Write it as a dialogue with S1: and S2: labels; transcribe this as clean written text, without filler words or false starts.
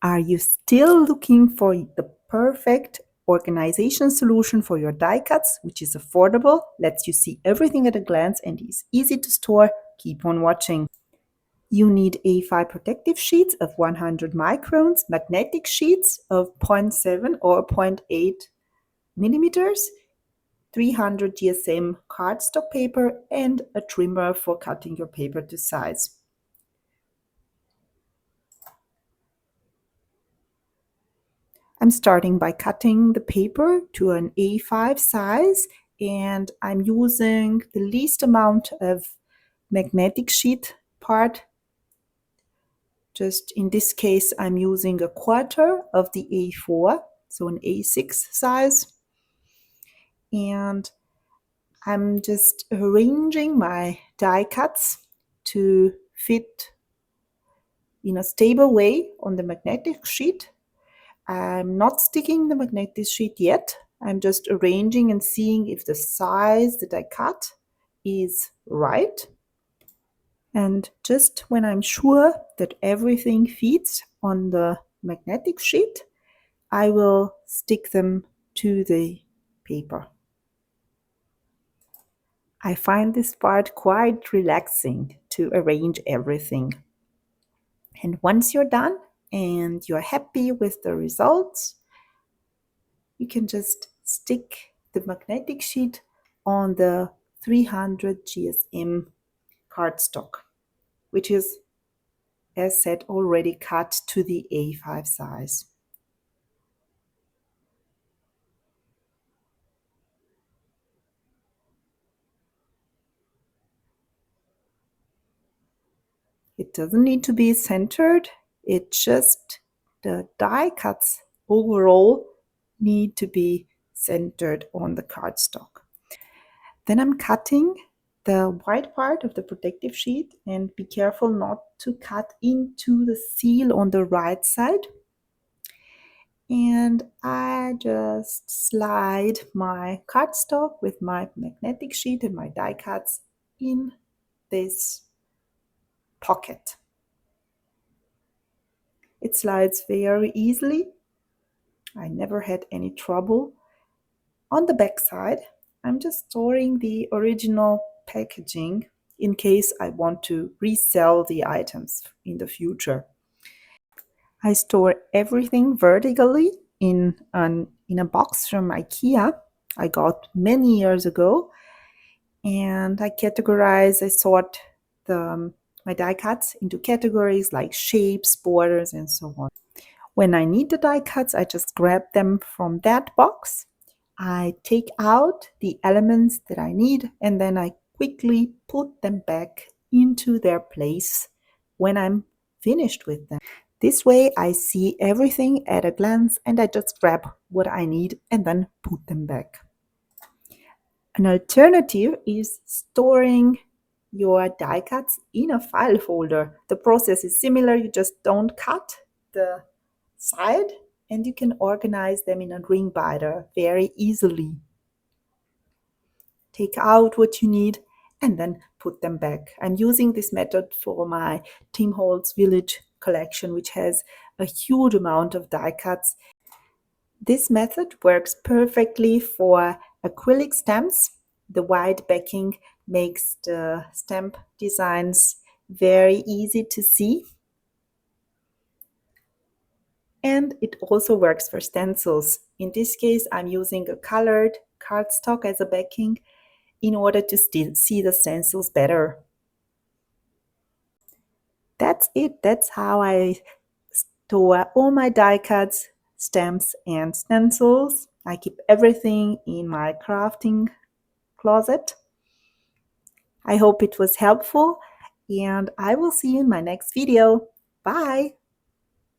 S1: Are you still looking for the perfect organization solution for your die cuts, which is affordable, lets you see everything at a glance, and is easy to store? Keep on watching. You need A5 protective sheets of 100 microns, magnetic sheets of 0.7 or 0.8 millimeters, 300 GSM cardstock paper, and a trimmer for cutting your paper to size. I'm starting by cutting the paper to an A5 size, and I'm using the least amount of magnetic sheet part. Just in this case, I'm using a quarter of the A4, so an A6 size. And I'm just arranging my die cuts to fit in a stable way on the magnetic sheet. I'm not sticking the magnetic sheet yet. I'm just arranging and seeing if the size that I cut is right. And just when I'm sure that everything fits on the magnetic sheet, I will stick them to the paper. I find this part quite relaxing to arrange everything. And once you're done and you're happy with the results, you can just stick the magnetic sheet on the 300 GSM cardstock, which is, as said, already cut to the A5 size. It doesn't need to be centered, it's just the die cuts overall need to be centered on the cardstock. Then I'm cutting the white part of the protective sheet, and be careful not to cut into the seal on the right side. And I just slide my cardstock with my magnetic sheet and my die cuts in this pocket. It slides very easily. I never had any trouble. On the back side, I'm just storing the original packaging in case I want to resell the items in the future. I store everything vertically in a box from IKEA I got many years ago, and I sort my die cuts into categories like shapes, borders, and so on. When I need the die cuts, I just grab them from that box. I take out the elements that I need, and then I quickly put them back into their place when I'm finished with them. This way I see everything at a glance, and I just grab what I need and then put them back. An alternative is storing your die cuts in a file folder. The process is similar, you just don't cut the side, and you can organize them in a ring binder very easily. Take out what you need and then put them back. I'm using this method for my Tim Holtz Village collection, which has a huge amount of die cuts. This method works perfectly for acrylic stamps. The white backing makes the stamp designs very easy to see. And it also works for stencils. In this case, I'm using a colored cardstock as a backing in order to still see the stencils better. That's it. That's how I store all my die cuts, stamps, and stencils. I keep everything in my crafting closet. I hope it was helpful, and I will see you in my next video. Bye!